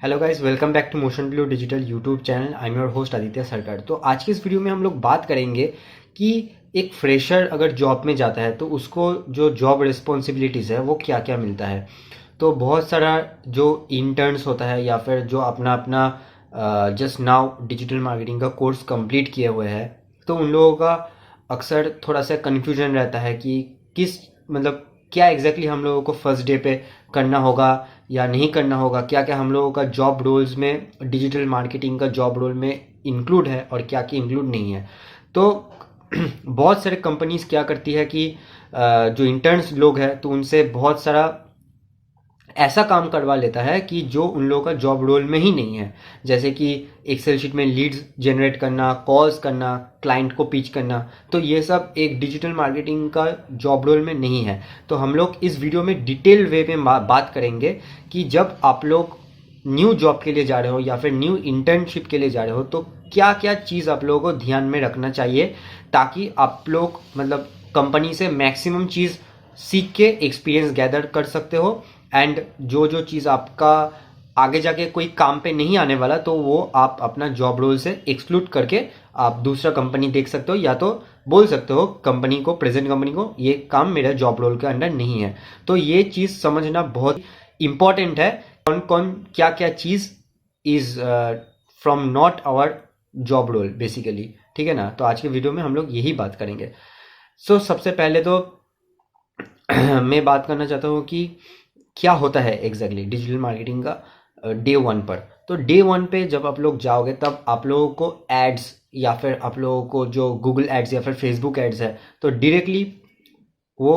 Hello guys, welcome back to Motion Blue Digital YouTube channel. I am your host Aditya Sarkar. तो आज की इस video में हम लोग बात करेंगे कि एक फ्रेशर अगर जॉब में जाता है तो उसको जो जॉब रिस्पॉन्सिबिलिटीज़ है वो क्या क्या मिलता है। तो बहुत सारा जो इंटर्न्स होता है या फिर जो अपना अपना जस्ट नाउ डिजिटल मार्केटिंग का कोर्स कंप्लीट किए हुए हैं, तो उन लोगों का अक्सर थोड़ा सा कन्फ्यूजन रहता है कि किस मतलब क्या एग्जैक्टली हम लोगों को फर्स्ट डे पे करना होगा या नहीं करना होगा, क्या क्या हम लोगों का जॉब रोल्स में डिजिटल मार्केटिंग का जॉब रोल में इंक्लूड है और क्या क्या इंक्लूड नहीं है। तो बहुत सारे कंपनीज क्या करती है कि जो इंटर्न्स लोग हैं तो उनसे बहुत सारा ऐसा काम करवा लेता है कि जो उन लोगों का जॉब रोल में ही नहीं है। जैसे कि एक्सेल शीट में लीड्स जनरेट करना, कॉल्स करना, क्लाइंट को पिच करना, तो ये सब एक डिजिटल मार्केटिंग का जॉब रोल में नहीं है। तो हम लोग इस वीडियो में डिटेल वे में बात करेंगे कि जब आप लोग न्यू जॉब के लिए जा रहे हो या फिर न्यू इंटर्नशिप के लिए जा रहे हो तो क्या क्या चीज़ आप लोगों को ध्यान में रखना चाहिए, ताकि आप लोग मतलब कंपनी से मैक्सिमम चीज़ सीख के एक्सपीरियंस गैदर कर सकते हो। एंड जो जो चीज़ आपका आगे जाके कोई काम पे नहीं आने वाला तो वो आप अपना जॉब रोल से एक्सक्लूड करके आप दूसरा कंपनी देख सकते हो, या तो बोल सकते हो कंपनी को, प्रेजेंट कंपनी को, ये काम मेरा जॉब रोल के अंडर नहीं है। तो ये चीज़ समझना बहुत इंपॉर्टेंट है, कौन कौन क्या क्या चीज़ is from not our job role basically. ठीक है ना। तो आज के वीडियो में हम लोग यही बात करेंगे। सबसे पहले तो मैं बात करना चाहता हूँ कि क्या होता है एग्जैक्टली डिजिटल मार्केटिंग का डे वन पर। तो डे वन पे जब आप लोग जाओगे तब आप लोगों को एड्स या फिर आप लोगों को जो गूगल एड्स या फिर फेसबुक एड्स है तो डायरेक्टली वो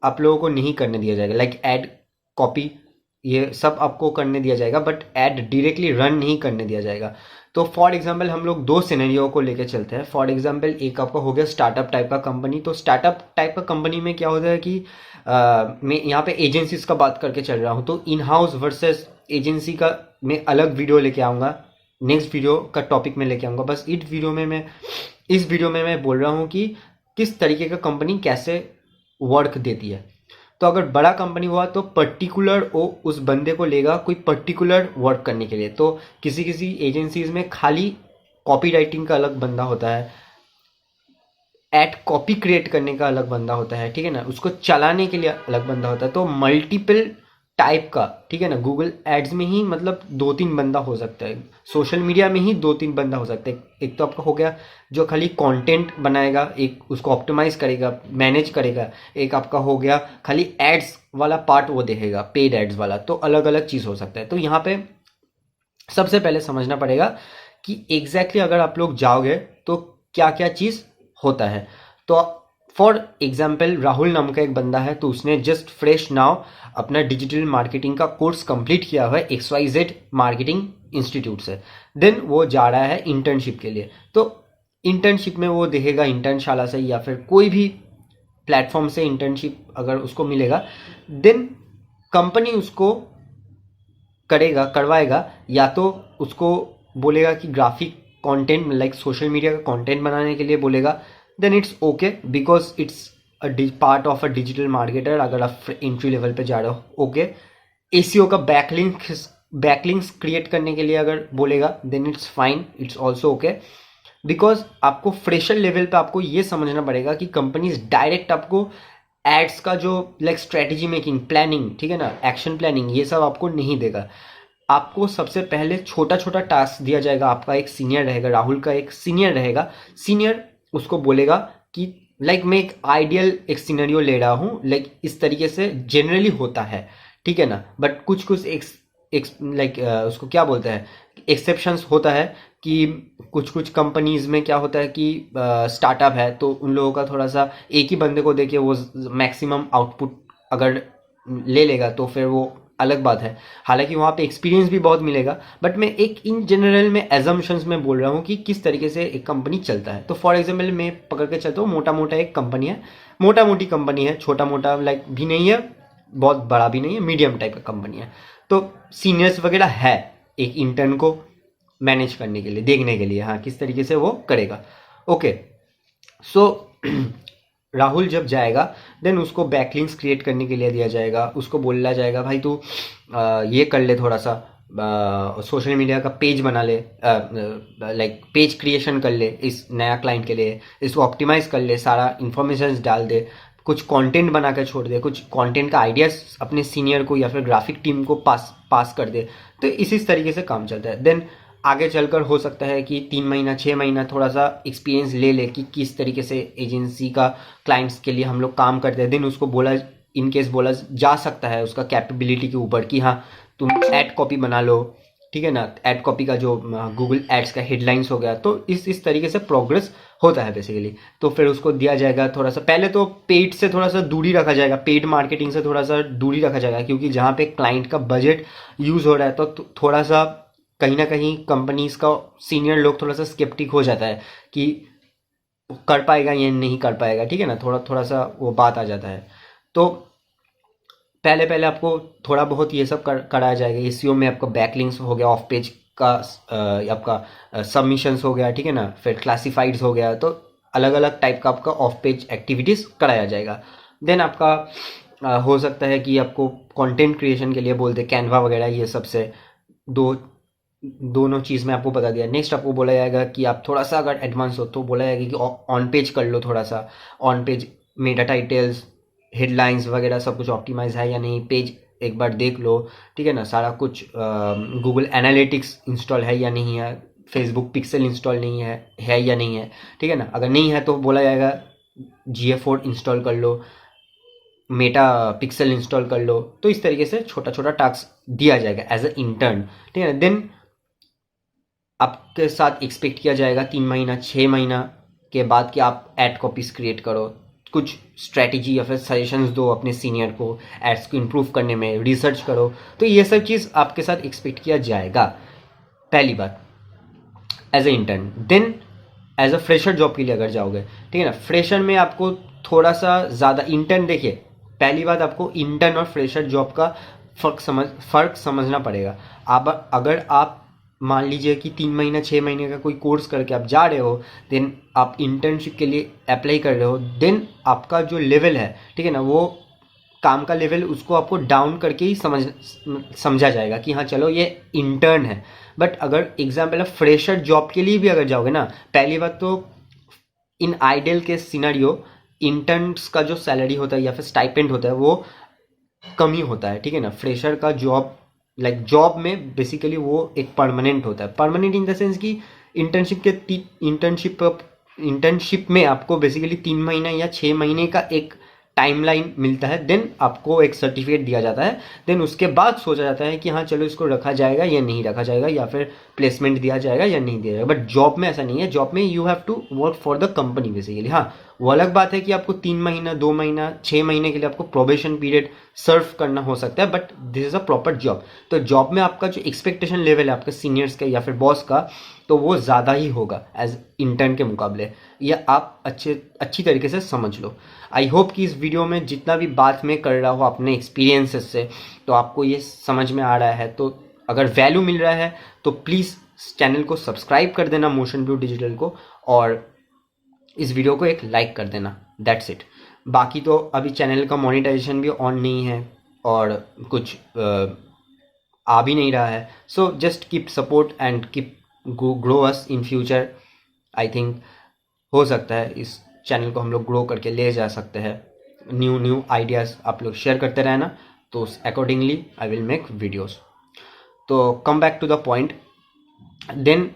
आप लोगों को नहीं करने दिया जाएगा। लाइक एड कॉपी ये सब आपको करने दिया जाएगा, बट एड डायरेक्टली रन नहीं करने दिया जाएगा। तो फॉर एग्जांपल हम लोग दो सिनेरियो को लेकर चलते हैं। फॉर एग्जांपल एक आपका हो गया स्टार्टअप टाइप का कंपनी। तो स्टार्टअप टाइप का कंपनी में क्या होता है कि मैं यहाँ पे एजेंसीज का बात करके चल रहा हूँ, तो इन हाउस वर्सेस एजेंसी का मैं अलग वीडियो लेके आऊँगा, नेक्स्ट वीडियो का टॉपिक में लेके आऊँगा। बस इस वीडियो में मैं बोल रहा हूँ कि किस तरीके का कंपनी कैसे वर्क देती है। तो अगर बड़ा कंपनी हुआ तो पर्टिकुलर वो उस बंदे को लेगा कोई पर्टिकुलर वर्क करने के लिए। तो किसी किसी एजेंसीज में खाली कॉपी राइटिंग का अलग बंदा होता है, एड कॉपी क्रिएट करने का अलग बंदा होता है, ठीक है ना, उसको चलाने के लिए अलग बंदा होता है। तो मल्टीपल टाइप का, ठीक है ना, गूगल एड्स में ही मतलब दो तीन बंदा हो सकता है, सोशल मीडिया में ही दो तीन बंदा हो सकता है। एक तो आपका हो गया जो खाली कंटेंट बनाएगा, एक उसको ऑप्टिमाइज करेगा, मैनेज करेगा, एक आपका हो गया खाली एड्स वाला पार्ट वो देखेगा, पेड एड्स वाला। तो अलग अलग चीज़ हो सकता है। तो यहाँ पे सबसे पहले समझना पड़ेगा कि एग्जैक्टली अगर आप लोग जाओगे तो क्या क्या चीज़ होता है। तो फॉर एग्जाम्पल राहुल नाम का एक बंदा है, तो उसने जस्ट फ्रेश नाउ अपना डिजिटल मार्केटिंग का कोर्स कंप्लीट किया हुआ है XYZ मार्केटिंग इंस्टीट्यूट से। देन वो जा रहा है इंटर्नशिप के लिए। तो इंटर्नशिप में वो देखेगा इंटर्नशाला से या फिर कोई भी प्लेटफॉर्म से इंटर्नशिप अगर उसको मिलेगा, देन कंपनी उसको करवाएगा, या तो उसको बोलेगा कि graphic content like social media का कंटेंट बनाने के लिए बोलेगा, then it's okay because it's part of a digital marketer. अगर आप एंट्री लेवल पे जा रहे हो, ओके। एसीओ का बैकलिंक्स क्रिएट करने के लिए अगर बोलेगा then it's fine, it's also okay. Because आपको फ्रेशर लेवल पे आपको ये समझना पड़ेगा कि कंपनीज डायरेक्ट आपको एड्स का जो लाइक स्ट्रेटेजी मेकिंग, प्लानिंग, ठीक है ना, एक्शन प्लानिंग, ये सब आपको नहीं देगा। आपको सबसे पहले छोटा छोटा टास्क दिया जाएगा। आपका एक सीनियर रहेगा, राहुल का एक सीनियर रहेगा। सीनियर उसको बोलेगा कि लाइक मैं एक आइडियल एक सिनेरियो ले रहा हूँ, लाइक इस तरीके से जनरली होता है, ठीक है ना, बट कुछ कुछ लाइक उसको क्या बोलते हैं, एक्सेप्शंस होता है कि कुछ कुछ कंपनीज में क्या होता है कि स्टार्टअप है तो उन लोगों का थोड़ा सा एक ही बंदे को देके वो मैक्सिमम आउटपुट अगर ले लेगा तो फिर वो अलग बात है। हालांकि वहाँ पे एक्सपीरियंस भी बहुत मिलेगा, बट मैं एक इन जनरल में एजम्पशंस में बोल रहा हूँ कि किस तरीके से एक कंपनी चलता है। तो फॉर एग्जाम्पल मैं पकड़ के चलता हूँ, मोटा मोटा एक कंपनी है, मोटा मोटी कंपनी है, छोटा मोटा लाइक भी नहीं है, बहुत बड़ा भी नहीं है, मीडियम टाइप का कंपनी है। तो सीनियर्स वगैरह है एक इंटर्न को मैनेज करने के लिए, देखने के लिए, हाँ किस तरीके से वो करेगा, ओके। सो राहुल जब जाएगा देन उसको बैकलिंक्स क्रिएट करने के लिए दिया जाएगा। उसको बोला जाएगा भाई तू ये कर ले थोड़ा सा, सोशल मीडिया का पेज बना ले, लाइक पेज क्रिएशन कर ले इस नया क्लाइंट के लिए, इसको ऑप्टिमाइज कर ले, सारा इन्फॉर्मेशन डाल दे, कुछ कंटेंट बना कर छोड़ दे, कुछ कंटेंट का आइडियाज अपने सीनियर को या फिर ग्राफिक टीम को पास कर दे। तो इस तरीके से काम चलता है। देन आगे चलकर हो सकता है कि 3 महीना 6 महीना थोड़ा सा एक्सपीरियंस ले ले कि किस तरीके से एजेंसी का क्लाइंट्स के लिए हम लोग काम करते हैं। देन उसको बोला, इन केस बोला जा सकता है उसका कैपेबिलिटी के ऊपर कि हाँ तुम एड कॉपी बना लो, ठीक है ना, एड कॉपी का जो गूगल एड्स का हेडलाइंस हो गया। तो इस तरीके से प्रोग्रेस होता है बेसिकली। तो फिर उसको दिया जाएगा थोड़ा सा, पहले तो पेड से थोड़ा सा दूरी रखा जाएगा, पेड मार्केटिंग से थोड़ा सा दूरी रखा जाएगा, क्योंकि जहाँ पे क्लाइंट का बजट यूज हो रहा है तो थोड़ा सा कहीं ना कहीं कंपनीज का सीनियर लोग थोड़ा सा स्केप्टिक हो जाता है कि कर पाएगा या नहीं कर पाएगा, ठीक है ना, थोड़ा सा वो बात आ जाता है। तो पहले पहले आपको थोड़ा बहुत ये सब कराया जाएगा। एसईओ में आपका बैकलिंक्स हो गया, ऑफ पेज का आपका सबमिशंस हो गया, ठीक है ना, फिर क्लासिफाइड्स हो गया। तो अलग अलग टाइप का आपका ऑफ पेज एक्टिविटीज़ कराया जाएगा। देन आपका हो सकता है कि आपको कंटेंट क्रिएशन के लिए बोलते कैनवा वगैरह, ये सबसे दोनों चीज़ में आपको बता दिया। नेक्स्ट आपको बोला जाएगा कि आप थोड़ा सा अगर एडवांस हो तो बोला जाएगा कि ऑन पेज कर लो, थोड़ा सा on page Meta titles, headlines वगैरह सब कुछ ऑप्टिमाइज है या नहीं, पेज एक बार देख लो, ठीक है ना, सारा कुछ गूगल एनालिटिक्स इंस्टॉल है या नहीं है, फेसबुक पिक्सल इंस्टॉल नहीं है या नहीं है, ठीक है ना। अगर नहीं है तो बोला जाएगा GA4 इंस्टॉल कर लो, मेटा पिक्सल इंस्टॉल कर लो। तो इस तरीके से छोटा छोटा टास्क दिया जाएगा एज अ इंटर्न, ठीक है ना। देन आपके साथ एक्सपेक्ट किया जाएगा 3 महीना 6 महीना के बाद कि आप एड कॉपीज क्रिएट करो, कुछ स्ट्रैटेजी या फिर सजेशंस दो अपने सीनियर को एड्स को इम्प्रूव करने में, रिसर्च करो। तो ये सब चीज़ आपके साथ एक्सपेक्ट किया जाएगा, पहली बात as a intern. Then as a fresher job के लिए अगर जाओगे, ठीक है ना, फ्रेशर में आपको थोड़ा सा ज़्यादा, इंटर्न देखिए, पहली बात आपको इंटर्न और फ्रेशर जॉब का फ़र्क समझना पड़ेगा। आप अगर आप मान लीजिए कि 3 महीना 6 महीने का कोई कोर्स करके आप जा रहे हो, देन आप इंटर्नशिप के लिए अप्लाई कर रहे हो, देन आपका जो लेवल है, ठीक है ना, वो काम का लेवल उसको आपको डाउन करके ही समझा जाएगा कि हाँ चलो ये इंटर्न है। बट अगर एग्जाम्पल है फ्रेशर जॉब के लिए भी अगर जाओगे ना, पहली बात तो इन आइडियल के सिनेरियो इंटर्न्स का जो सैलरी होता है या फिर स्टाइपेंड होता है वो कम ही होता है, ठीक है ना। फ्रेशर का जॉब जॉब में बेसिकली वो एक परमानेंट होता है, परमानेंट इन द सेंस कि इंटर्नशिप में आपको बेसिकली 3 महीना या 6 महीने का एक टाइमलाइन मिलता है। देन आपको एक सर्टिफिकेट दिया जाता है, देन उसके बाद सोचा जाता है कि हाँ चलो इसको रखा जाएगा या नहीं रखा जाएगा, या फिर प्लेसमेंट दिया जाएगा या नहीं दिया जाएगा। बट जॉब में ऐसा नहीं है, जॉब में you have to work for the company basically. हाँ वो अलग बात है कि आपको 3 महीना 2 महीना 6 महीने के लिए आपको प्रोबेशन पीरियड सर्व करना हो सकता है, but this is a proper job. तो जॉब में आपका जो एक्सपेक्टेशन लेवल है आपके सीनियर्स का या फिर बॉस का, तो वो ज़्यादा ही होगा एज इंटर्न के मुकाबले। ये आप अच्छी तरीके से समझ लो। आई होप कि इस वीडियो में जितना भी बात मैं कर रहा हूँ अपने एक्सपीरियंसेस से, तो आपको ये समझ में आ रहा है। तो अगर वैल्यू मिल रहा है तो प्लीज़ चैनल को सब्सक्राइब कर देना मोशन ब्लू डिजिटल को, और इस वीडियो को एक लाइक कर देना, दैट्स इट। बाकी तो अभी चैनल का मोनेटाइजेशन भी ऑन नहीं है और कुछ आ भी नहीं रहा है। So just keep support and keep grow us in future. I think हो सकता है इस चैनल को हम लोग ग्रो करके ले जा सकते हैं। न्यू आइडियाज़ आप लोग शेयर करते रहना, तो accordingly I will make videos. तो come back to the point. Then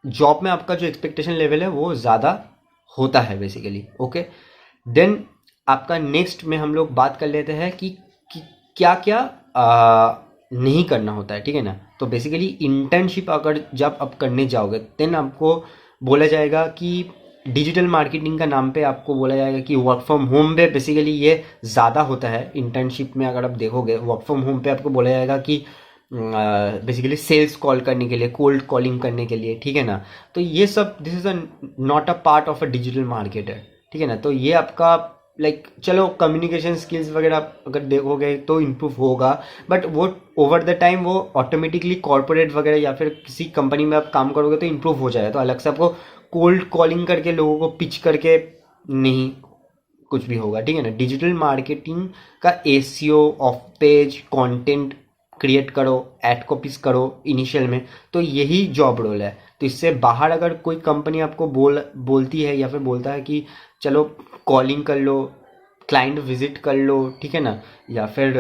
job में आपका जो एक्सपेक्टेशन लेवल है वो ज़्यादा होता है बेसिकली, ओके। देन आपका नेक्स्ट में हम लोग बात कर लेते हैं कि क्या क्या नहीं करना होता है, ठीक है ना। तो बेसिकली इंटर्नशिप अगर जब आप करने जाओगे, देन आपको बोला जाएगा कि डिजिटल मार्केटिंग का नाम पे आपको बोला जाएगा कि वर्क फ्रॉम होम पे बेसिकली ये ज़्यादा होता है। इंटर्नशिप में अगर आप देखोगे वर्क फ्रॉम होम पे आपको बोला जाएगा कि बेसिकली सेल्स कॉल करने के लिए, कोल्ड कॉलिंग करने के लिए, ठीक है ना। तो ये सब this is a not a part of a digital marketer, ठीक है ना। तो ये आपका चलो कम्युनिकेशन स्किल्स वगैरह अगर देखोगे तो इम्प्रूव होगा, बट वो ओवर द टाइम वो ऑटोमेटिकली कॉर्पोरेट वगैरह या फिर किसी कंपनी में आप काम करोगे तो इम्प्रूव हो जाएगा। तो अलग से आपको कोल्ड कॉलिंग करके लोगों को पिच करके नहीं कुछ भी होगा, ठीक है ना। डिजिटल मार्केटिंग का SEO, of page, content create करो, एड कॉपीज करो इनिशियल में, तो यही जॉब रोल है। तो इससे बाहर अगर कोई कंपनी आपको बोलती है या फिर बोलता है कि चलो कॉलिंग कर लो, क्लाइंट विजिट कर लो, ठीक है ना, या फिर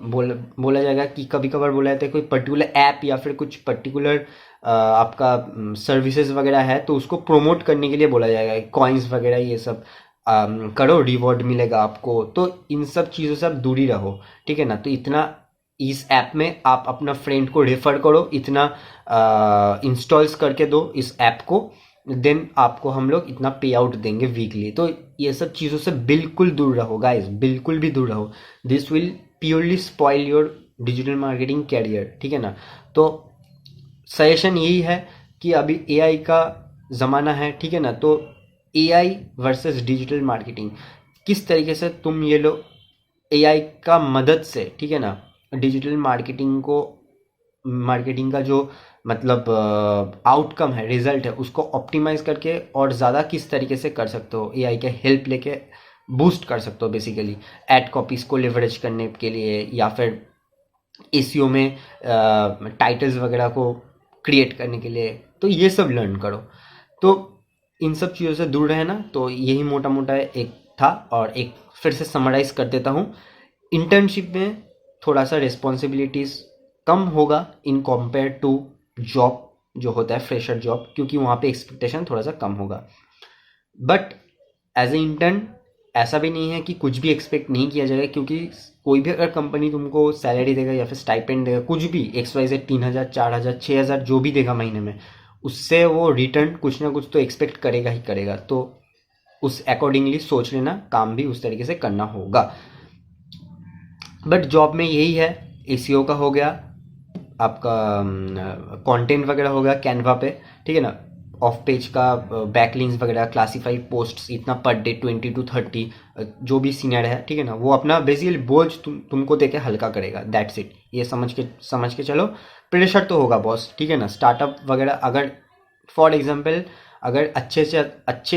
बोला जाएगा कि कभी कभार बोला जाता है कोई पर्टिकुलर ऐप या फिर कुछ पर्टिकुलर आपका सर्विसेज वगैरह है तो उसको प्रमोट करने के लिए बोला जाएगा, कॉइन्स वगैरह ये सब करो, रिवॉर्ड मिलेगा आपको। तो इन सब चीज़ों से आप दूरी रहो, ठीक है ना। तो इतना इस ऐप में आप अपना फ्रेंड को रेफर करो, इतना इंस्टॉल्स करके दो इस ऐप को, देन आपको हम लोग इतना पे आउट देंगे वीकली। तो ये सब चीज़ों से बिल्कुल दूर रहो गाइस, बिल्कुल भी दूर रहो। This will purely spoil your digital marketing career, ठीक है ना। तो सजेशन यही है कि अभी एआई का ज़माना है, ठीक है ना। तो एआई वर्सेस डिजिटल मार्केटिंग, किस तरीके से तुम ये लोग एआई का मदद से, ठीक है ना, डिजिटल मार्केटिंग का जो मतलब आउटकम है, रिजल्ट है, उसको ऑप्टिमाइज करके और ज़्यादा किस तरीके से कर सकते हो, एआई के हेल्प लेके बूस्ट कर सकते हो बेसिकली एड कॉपीज़ को लेवरेज करने के लिए, या फिर एसईओ में टाइटल्स वगैरह को क्रिएट करने के लिए। तो ये सब लर्न करो। तो इन सब चीज़ों से दूर रहना। तो यही मोटा मोटा एक था, और एक फिर से समराइज कर देता हूँ। इंटर्नशिप में थोड़ा सा रिस्पॉन्सिबिलिटीज़ कम होगा इन कंपेयर टू जॉब जो होता है फ्रेशर जॉब, क्योंकि वहाँ पे एक्सपेक्टेशन थोड़ा सा कम होगा। बट एज ए इंटर्न ऐसा भी नहीं है कि कुछ भी एक्सपेक्ट नहीं किया जाएगा, क्योंकि कोई भी अगर कंपनी तुमको सैलरी देगा या फिर स्टाइपेंड देगा, कुछ भी XYZ 3,000 4,000 6,000 जो भी देगा महीने में, उससे वो रिटर्न कुछ ना कुछ तो एक्सपेक्ट करेगा ही करेगा। तो उस अकॉर्डिंगली सोच लेना, काम भी उस तरीके से करना होगा। बट जॉब में यही है, एसीओ का हो गया, आपका कंटेंट वगैरह हो गया कैनवा पे, ठीक है ना, ऑफ पेज का बैकलिंक्स वगैरह, क्लासिफाइड पोस्ट्स इतना पर डे 20 to 30 जो भी सीनियर है, ठीक है ना, वो अपना बेसिकली बोझ तुमको देके हल्का करेगा। That's it. ये समझ के चलो। प्रेशर तो होगा बॉस, ठीक है ना। स्टार्टअप वगैरह अगर फॉर एग्जाम्पल अगर अच्छे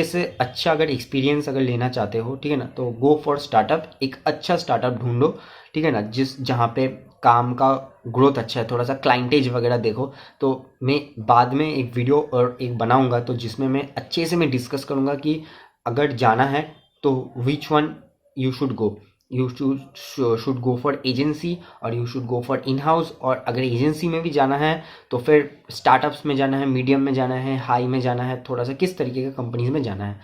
से अच्छा अगर एक्सपीरियंस अगर लेना चाहते हो, ठीक है ना, तो गो फॉर स्टार्टअप। एक अच्छा स्टार्टअप ढूंढो, ठीक है ना, जहाँ पे काम का ग्रोथ अच्छा है, थोड़ा सा क्लाइंटेज वगैरह देखो। तो मैं बाद में एक वीडियो और एक बनाऊंगा, तो जिसमें मैं अच्छे से मैं डिस्कस करूंगा कि अगर जाना है तो which one you should go. You should go for agency और you should go for in house. और अगर एजेंसी में भी जाना है तो फिर स्टार्टअप्स में जाना है, मीडियम में जाना है, हाई में जाना है, थोड़ा सा किस तरीके के कंपनीज में जाना है।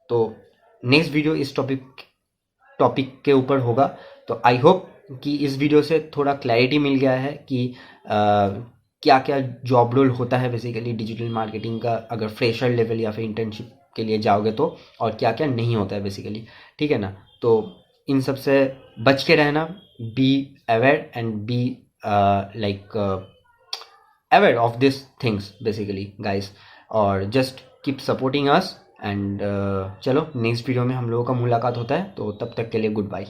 तो नेक्स्ट वीडियो इस टॉपिक के ऊपर होगा। तो आई होप कि इस वीडियो से थोड़ा क्लैरिटी मिल गया है कि क्या क्या जॉब रोल होता है बेसिकली डिजिटल मार्केटिंग का अगर फ्रेशर लेवल या फिर इंटर्नशिप के लिए जाओगे तो, और क्या क्या नहीं होता है बेसिकली, ठीक है ना। तो इन सब से बच के रहना, be aware and be like aware of this things basically guys, और just keep supporting us. And चलो नेक्स्ट वीडियो में हम लोगों का मुलाकात होता है, तो तब तक के लिए गुड बाय।